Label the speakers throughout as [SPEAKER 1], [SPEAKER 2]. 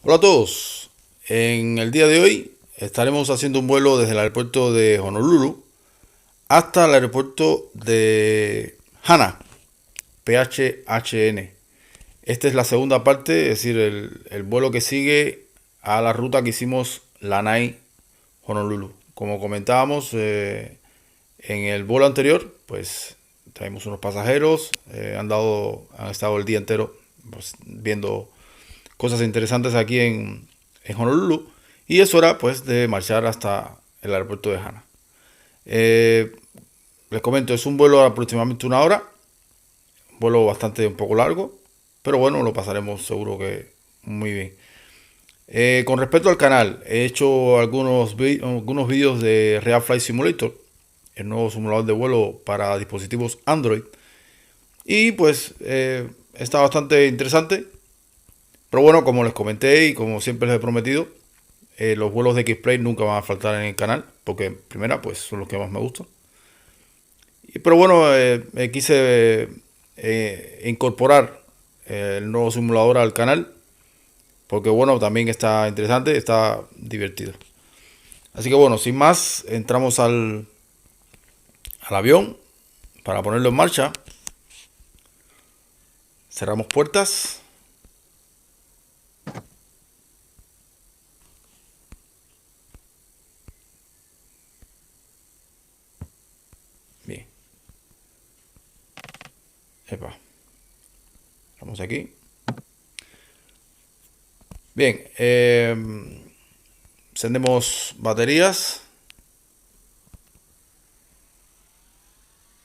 [SPEAKER 1] Hola a todos. En el día de hoy estaremos haciendo un vuelo desde el aeropuerto de Honolulu hasta el aeropuerto de Hana, PHHN. Esta es la segunda parte, es decir, el vuelo que sigue a la ruta que hicimos Lanai-Honolulu. Como comentábamos en el vuelo anterior, pues traemos unos pasajeros, han estado el día entero pues, viendo cosas interesantes aquí en Honolulu y es hora pues de marchar hasta el aeropuerto de Hana. Eh, Les comento, es un vuelo de aproximadamente una hora, un vuelo bastante un poco largo, pero bueno, lo pasaremos seguro que muy bien. Con respecto al canal, he hecho algunos vídeos de Real Flight Simulator, el nuevo simulador de vuelo para dispositivos Android, y pues está bastante interesante. Pero bueno, como les comenté y como siempre les he prometido, los vuelos de X-Play nunca van a faltar en el canal, porque primera, pues son los que más me gustan. Pero bueno, quise incorporar el nuevo simulador al canal, porque bueno, también está interesante, está divertido. Así que bueno, sin más, entramos al avión para ponerlo en marcha. Cerramos puertas. Bien. Epa. Vamos aquí. Bien. Encendemos baterías.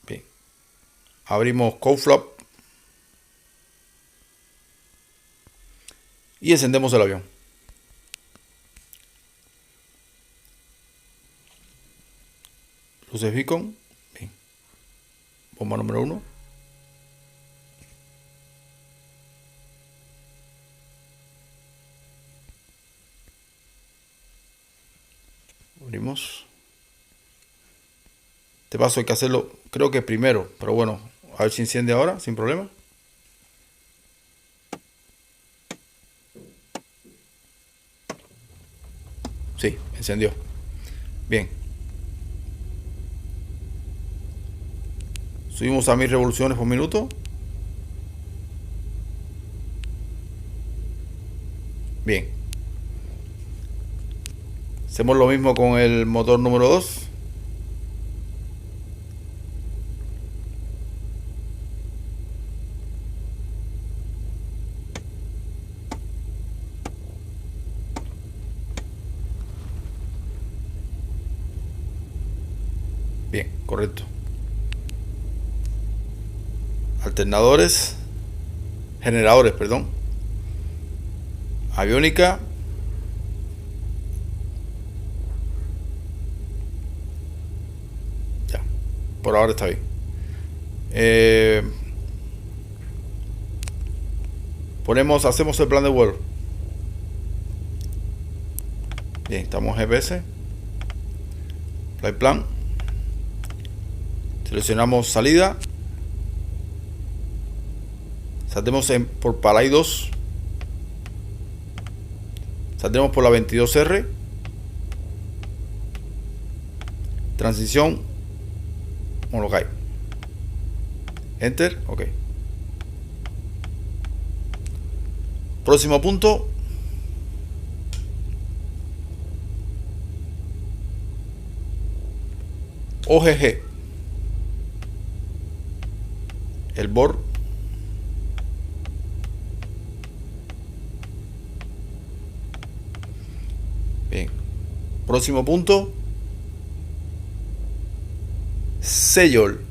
[SPEAKER 1] Bien. Abrimos cold flap. Y encendemos el avión. Luces beacon. Bien. Bomba número 1. Abrimos. Este paso hay que hacerlo, creo que primero, pero bueno, a ver si enciende ahora, sin problema. Sí, encendió. Bien. Subimos a 1000 revoluciones por minuto. Bien. Hacemos lo mismo con el motor número 2. Bien, correcto. Alternadores. Generadores, perdón. Aviónica. Ya. Por ahora está bien. Hacemos el plan de vuelo. Bien, estamos en GPS. Flight plan. Seleccionamos salida. Saltemos por Palai 2. Saltemos por la 22R. Transición Molokai. Enter, ok. Próximo punto. OGG. El BOR. Bien. Próximo punto. Seyol.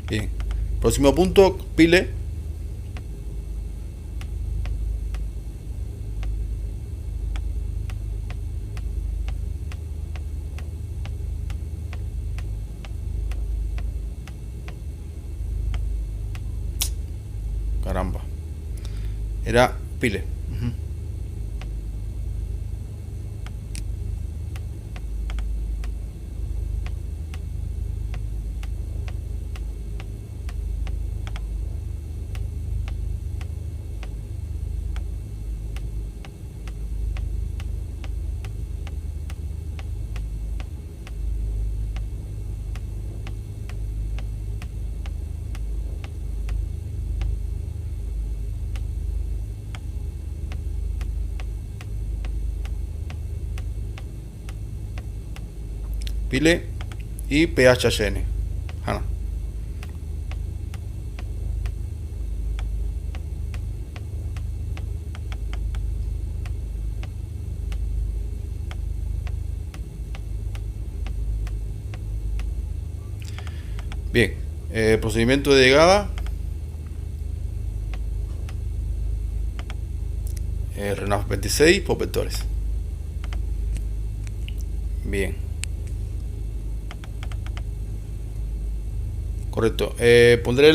[SPEAKER 1] Bien. Próximo punto, pile. Caramba. Era Pile. Pile y PHN. Hana. Bien, procedimiento de llegada. RNAV 26 por vectores. Bien. Correcto. Pondré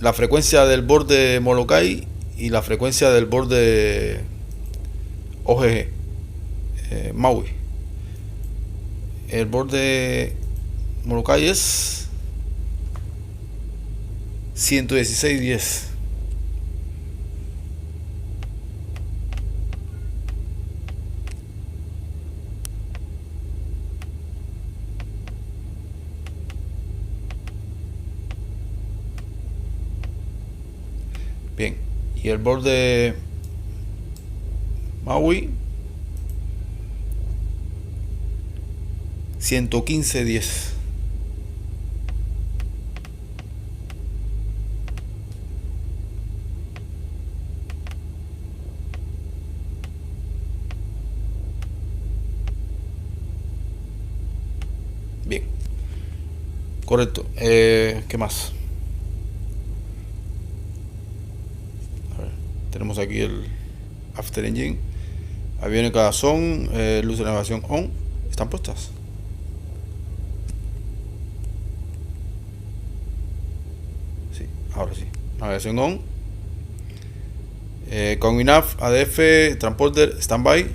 [SPEAKER 1] la frecuencia del borde Molokai y la frecuencia del borde OGG. Maui. El borde Molokai es 116.10. Bien, y el borde Maui 115.10. Bien, correcto. ¿Qué más? Tenemos aquí el After Engine, aviónica son, luz de navegación on, están puestas. Sí, ahora sí, navegación on. Con INAV, ADF, transporter, standby.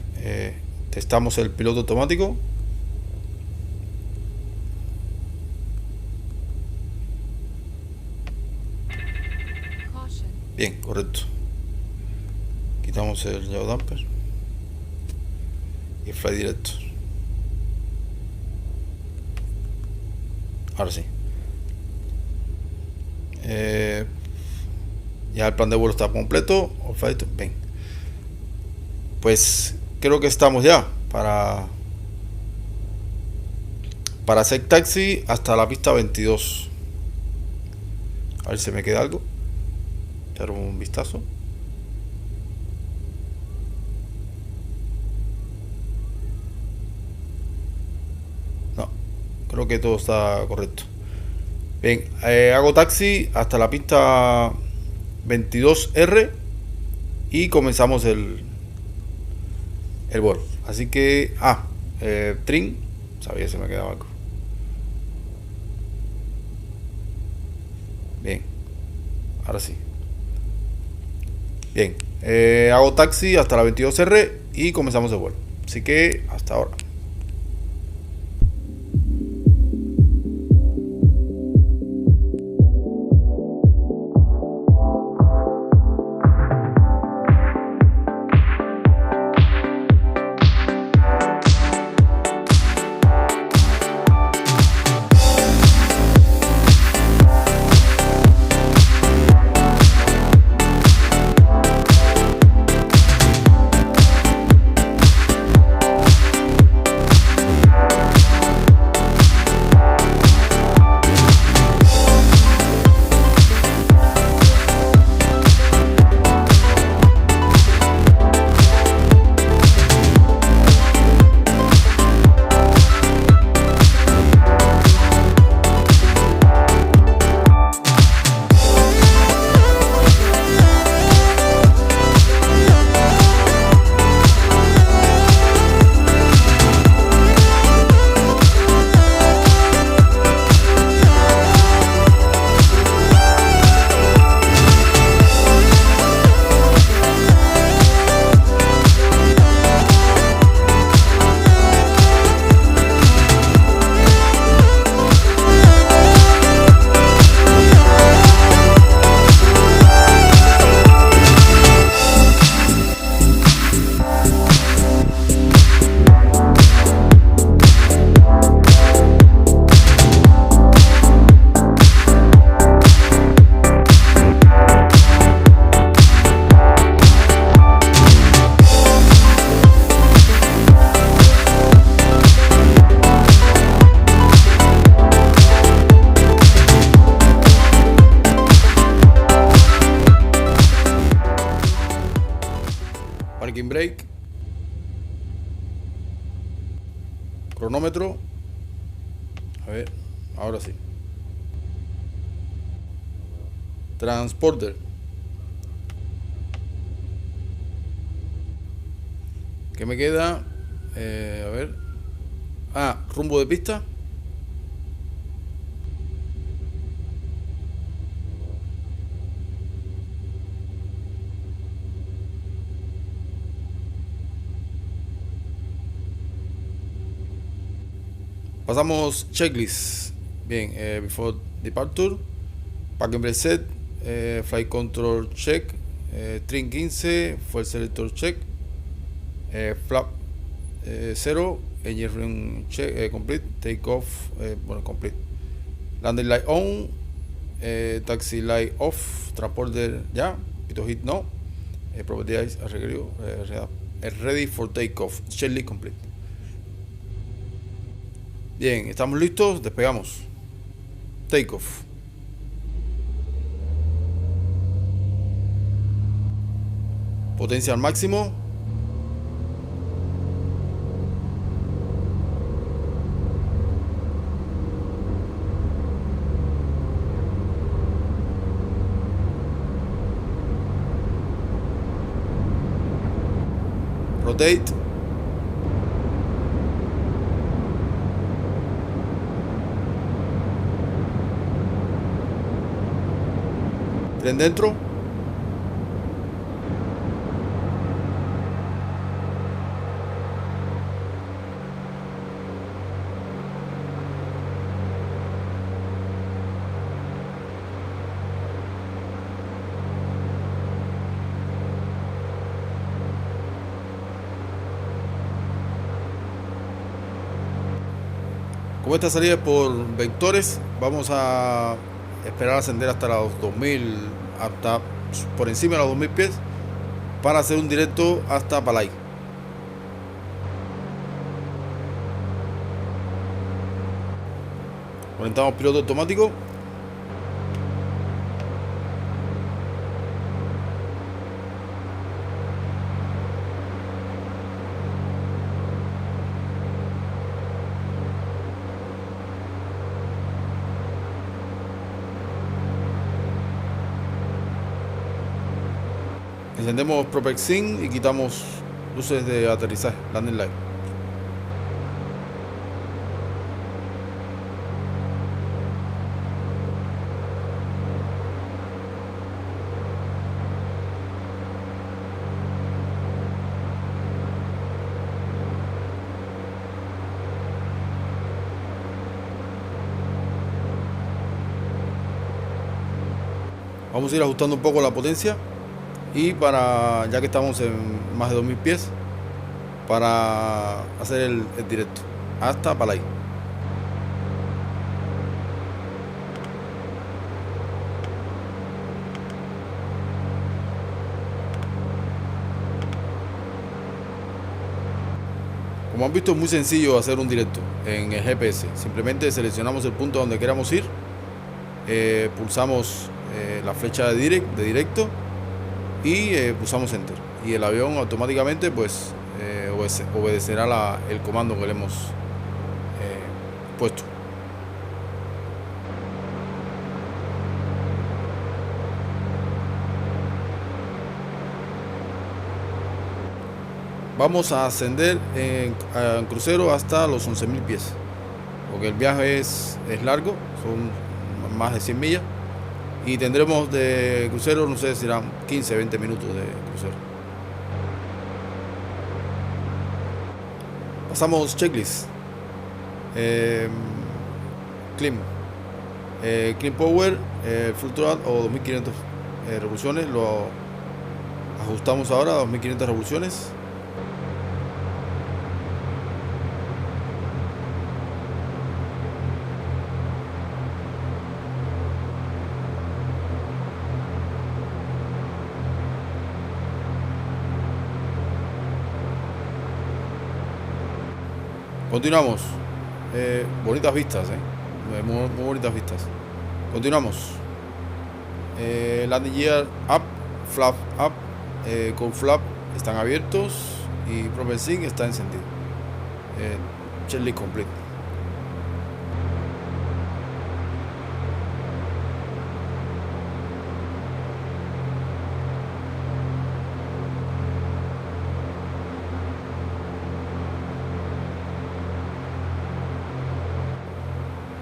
[SPEAKER 1] Testamos el piloto automático. Bien, correcto. Quitamos el yaw damper y fly directo. Ahora sí. Ya el plan de vuelo está completo. Bien. Pues creo que estamos ya para hacer taxi hasta la pista 22. A ver si me queda algo. Echar un vistazo. No, creo que todo está correcto. Bien, hago taxi hasta la pista 22R y comenzamos el vuelo. Así que, trim, sabía que se me quedaba algo. Bien, ahora sí. Bien, hago taxi hasta la 22R y comenzamos el vuelo. Así que, hasta ahora. Parking brake. Cronómetro. A ver, ahora sí. Transporter. ¿Qué me queda? A ver. Rumbo de pista. Pasamos checklist. Bien, before departure, parking brake set, flight control check, trim 15, fuel selector check, flap 0, engine room check, complete, take off, complete. Landing light on, taxi light off, transporter ya, pito hit no, property eyes ready for take off, checklist complete. Bien, estamos listos, despegamos. Take off. Potencia al máximo. Rotate. Tren dentro. Como esta salida es por vectores, vamos a esperar a ascender hasta los 2000, hasta por encima de los 2000 pies, para hacer un directo hasta Palay. Conectamos piloto automático. Encendemos Propexin y quitamos luces de aterrizaje, landing light. Vamos a ir ajustando un poco la potencia. Y para, ya que estamos en más de 2000 pies, para hacer el directo hasta Palay. Como han visto, es muy sencillo hacer un directo en el GPS. Simplemente seleccionamos el punto donde queramos ir, pulsamos la flecha de directo y pulsamos enter, y el avión automáticamente pues obedecerá el comando que le hemos puesto. Vamos a ascender en crucero hasta los 11.000 pies, porque el viaje es largo, son más de 100 millas. Y tendremos de crucero, no sé, serán 15-20 minutos de crucero. Pasamos checklist. Clean Power, Full Throttle o 2500 revoluciones. Lo ajustamos ahora a 2500 revoluciones. Continuamos. Bonitas vistas, muy bonitas vistas. Continuamos. Landing gear up, flap up, con flap están abiertos y Propensync está encendido. Checklist complete.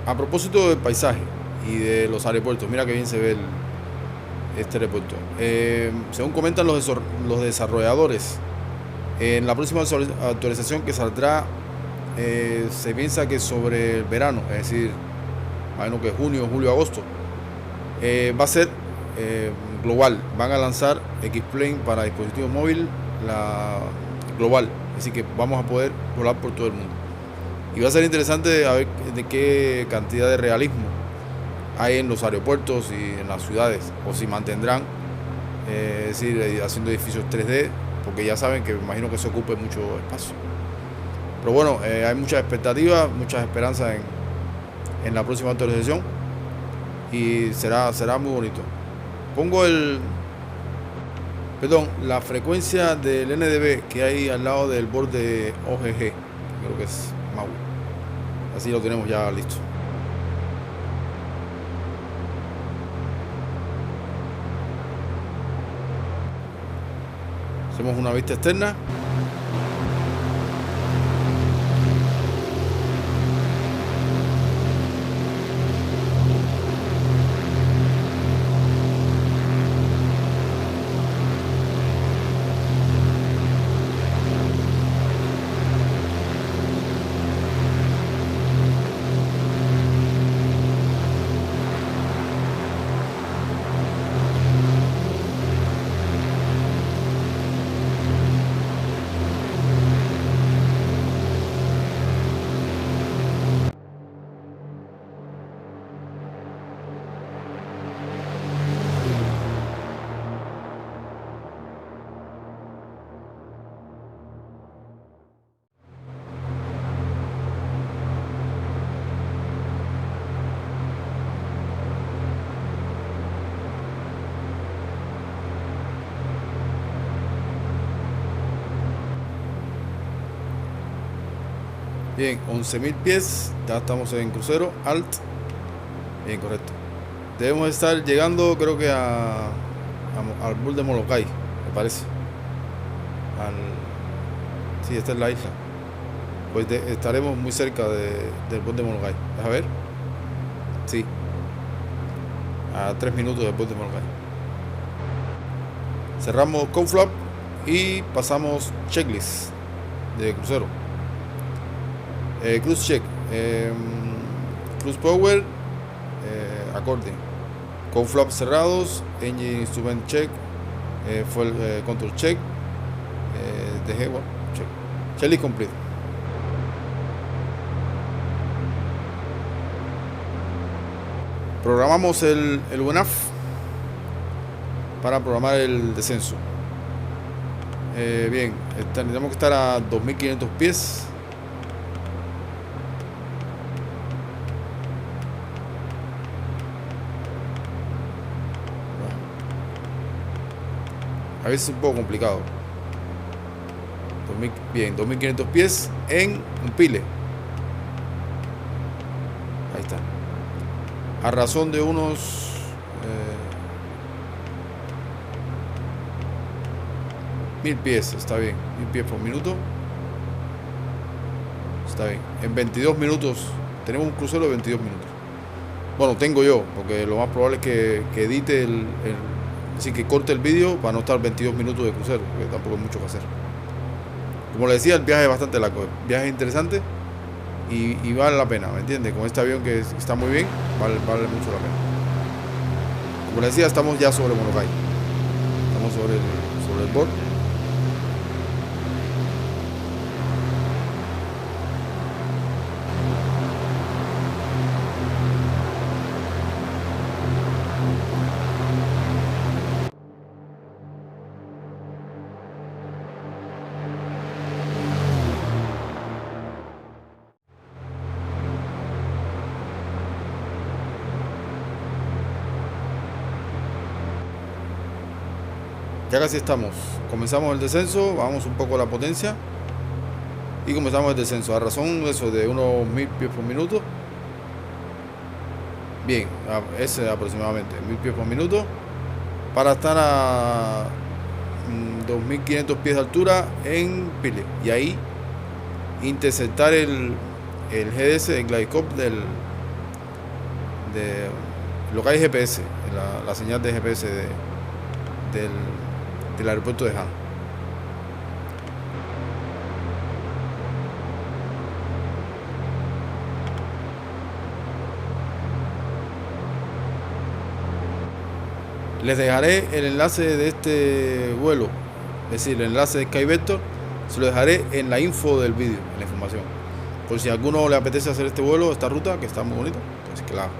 [SPEAKER 1] A propósito del paisaje y de los aeropuertos, mira que bien se ve este aeropuerto. Según comentan los desarrolladores, en la próxima actualización que saldrá, se piensa que sobre el verano, es decir, imagino que junio, julio, agosto, va a ser global. Van a lanzar X-Plane para dispositivo móvil global, así que vamos a poder volar por todo el mundo. Y va a ser interesante a ver de qué cantidad de realismo hay en los aeropuertos y en las ciudades, o si mantendrán, es decir, haciendo edificios 3D, porque ya saben que me imagino que se ocupe mucho espacio. Pero bueno, hay muchas expectativas, muchas esperanzas en la próxima actualización y será muy bonito. Pongo la frecuencia del NDB que hay al lado del borde OGG, creo que es MAU. Así lo tenemos ya listo. Hacemos una vista externa. Bien, 11.000 pies, ya estamos en crucero, alt. Bien, correcto. Debemos estar llegando, creo que al Bull de Molokai, me parece. Sí, esta es la isla. Pues estaremos muy cerca del Bull de Molokai. Deja ver. Sí. A 3 minutos del Bull de Molokai. Cerramos Conflap y pasamos checklist de crucero. Cruise check, cruise power, acorde, con flaps cerrados, engine instrument check, fuel control check, dejé, bueno, check, checklist complete. Programamos el WNAF para programar el descenso. Bien, tenemos que estar a 2.500 pies. A veces es un poco complicado. Bien, 2.500 pies en un pile. Ahí está. A razón de unos 1.000 pies, está bien. 1.000 pies por minuto. Está bien. En 22 minutos. Tenemos un crucero de 22 minutos. Bueno, tengo yo, porque lo más probable es que edite así que corte el vídeo para no estar 22 minutos de crucero, porque tampoco hay mucho que hacer. Como les decía, el viaje es bastante largo, el viaje es interesante y vale la pena, ¿me entiendes? Con este avión que está muy bien, vale mucho la pena. Como les decía, estamos ya sobre Molokai. Estamos sobre el borde. Ya casi estamos. Comenzamos el descenso, bajamos un poco la potencia y comenzamos el descenso. A razón de eso, de unos 1000 pies por minuto. Bien, ese aproximadamente 1000 pies por minuto. Para estar a 2500 pies de altura en Pile. Y ahí interceptar el GDS, el Glidescope de lo que hay GPS, la señal de GPS del aeropuerto de Han. Les dejaré el enlace de este vuelo, es decir, el enlace de SkyVector, se lo dejaré en la info del vídeo, en la información. Por si a alguno le apetece hacer este vuelo, esta ruta, que está muy bonita, pues que la haga.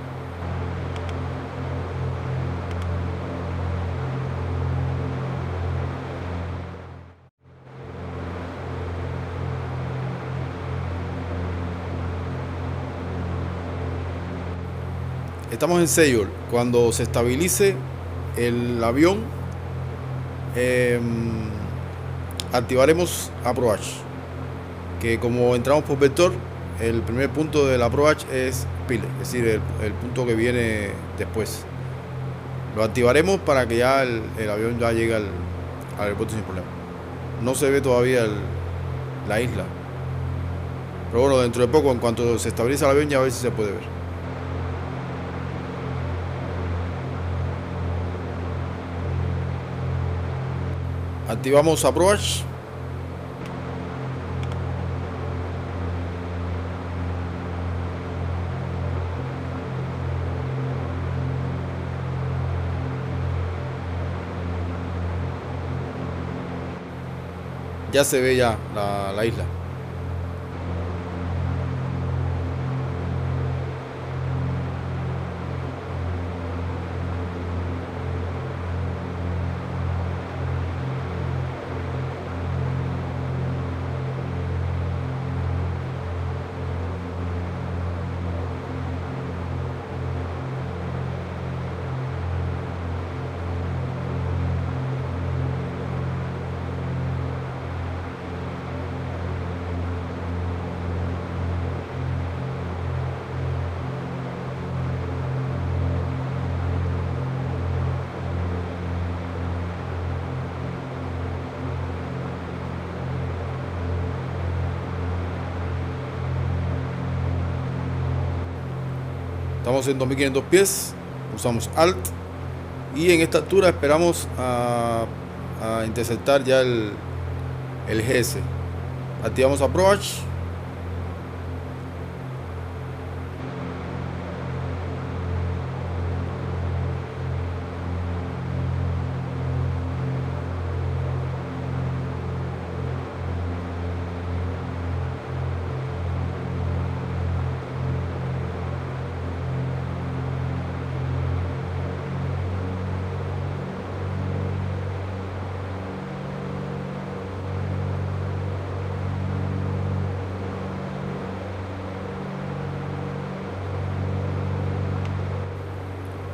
[SPEAKER 1] Estamos en Seoul. Cuando se estabilice el avión, activaremos Approach, que como entramos por vector, el primer punto del Approach es Pile, es decir, el punto que viene después. Lo activaremos para que ya el avión ya llegue al aeropuerto sin problema. No se ve todavía la isla, pero bueno, dentro de poco, en cuanto se estabilice el avión, ya a ver si se puede ver. Activamos Approach. Ya se ve ya la isla. Estamos en 2500 pies, pulsamos Alt y en esta altura esperamos a interceptar ya el GS. Activamos Approach.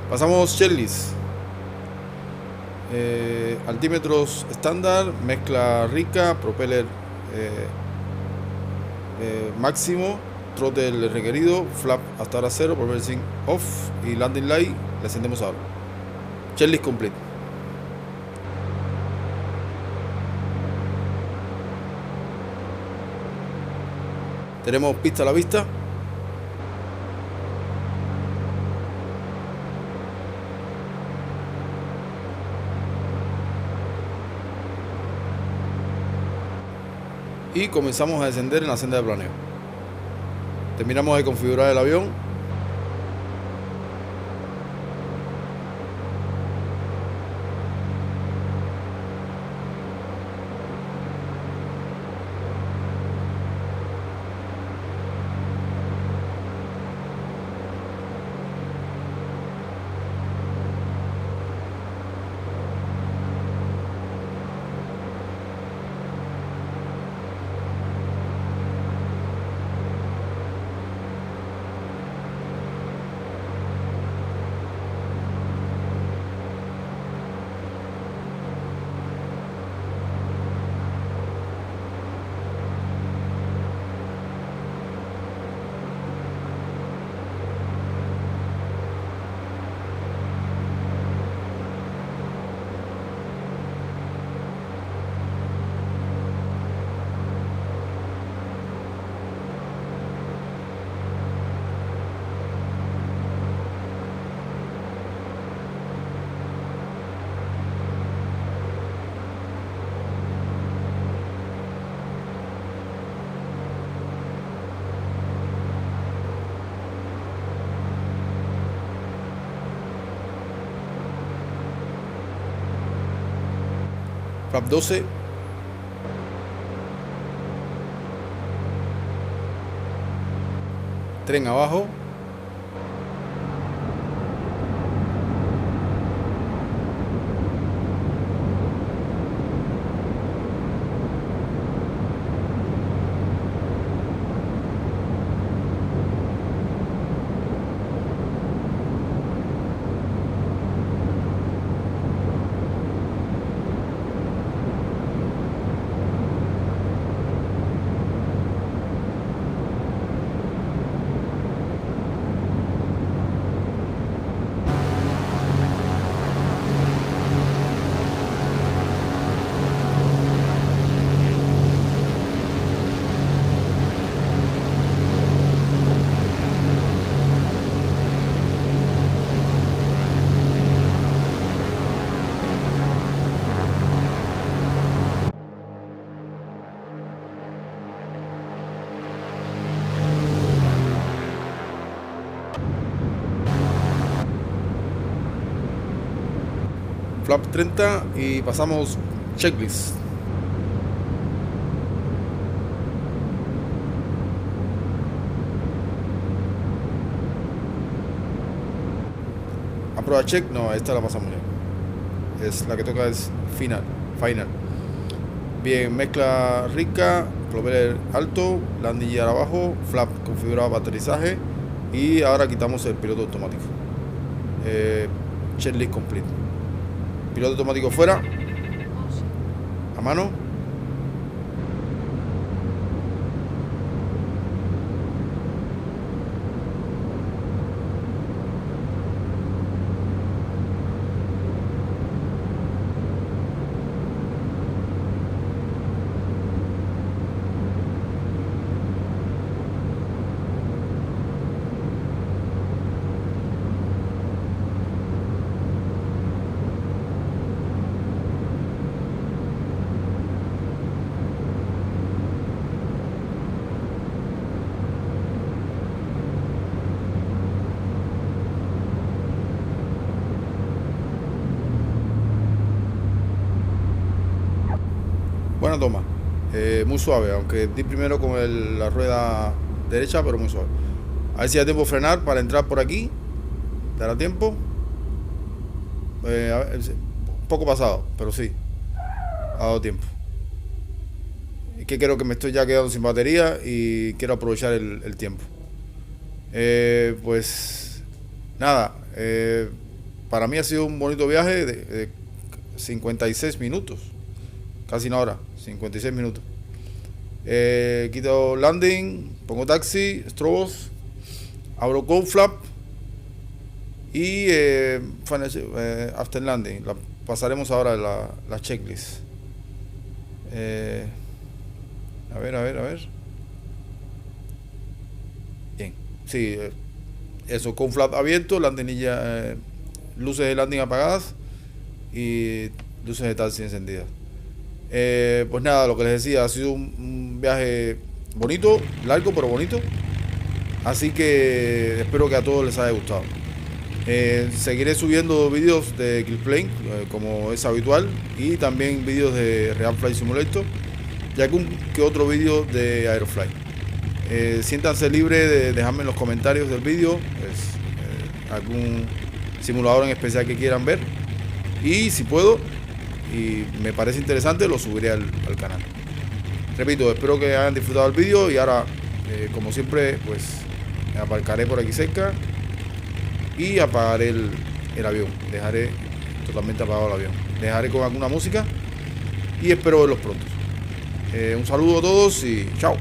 [SPEAKER 1] Pasamos checklist. Altímetros estándar, mezcla rica, propeller máximo, throttle requerido, flap hasta ahora 0, propeller sync off y landing light le encendemos ahora. Checklist complete. Tenemos pista a la vista. Y comenzamos a descender en la senda de planeo. Terminamos de configurar el avión. Flap 12. Tren abajo. Flap 30 y pasamos checklist. A prueba check, no, esta la pasamos ya. Es la que toca, es final. Bien, mezcla rica, propeller alto, landing gear abajo, flap configurado para aterrizaje y ahora quitamos el piloto automático. Checklist complete. Piloto automático fuera. A mano. Buena toma, muy suave, aunque di primero con la rueda derecha, pero muy suave. A ver si da tiempo de frenar para entrar por aquí. ¿Dará tiempo? A ver, un poco pasado, pero sí, ha dado tiempo. Es que creo que me estoy ya quedando sin batería y quiero aprovechar el tiempo. Pues nada, para mí ha sido un bonito viaje de 56 minutos. Casi una hora, 56 minutos. Quito landing, pongo taxi, strobos, abro go flap y after landing. Pasaremos ahora la checklist. A ver. Bien, sí, eso, con flap abierto, landinilla, luces de landing apagadas y luces de taxi encendidas. Pues nada, lo que les decía, ha sido un viaje bonito, largo pero bonito. Así que espero que a todos les haya gustado. Seguiré subiendo vídeos de Killplane como es habitual, y también vídeos de Real Flight Simulator y algún que otro vídeo de Aerofly. Siéntanse libres de dejarme en los comentarios del vídeo algún simulador en especial que quieran ver, y si puedo y me parece interesante, lo subiré al canal. Repito, espero que hayan disfrutado el vídeo y ahora, como siempre, pues me aparcaré por aquí cerca y apagaré el avión. Dejaré totalmente apagado el avión. Dejaré con alguna música y espero verlos pronto. Un saludo a todos y chao.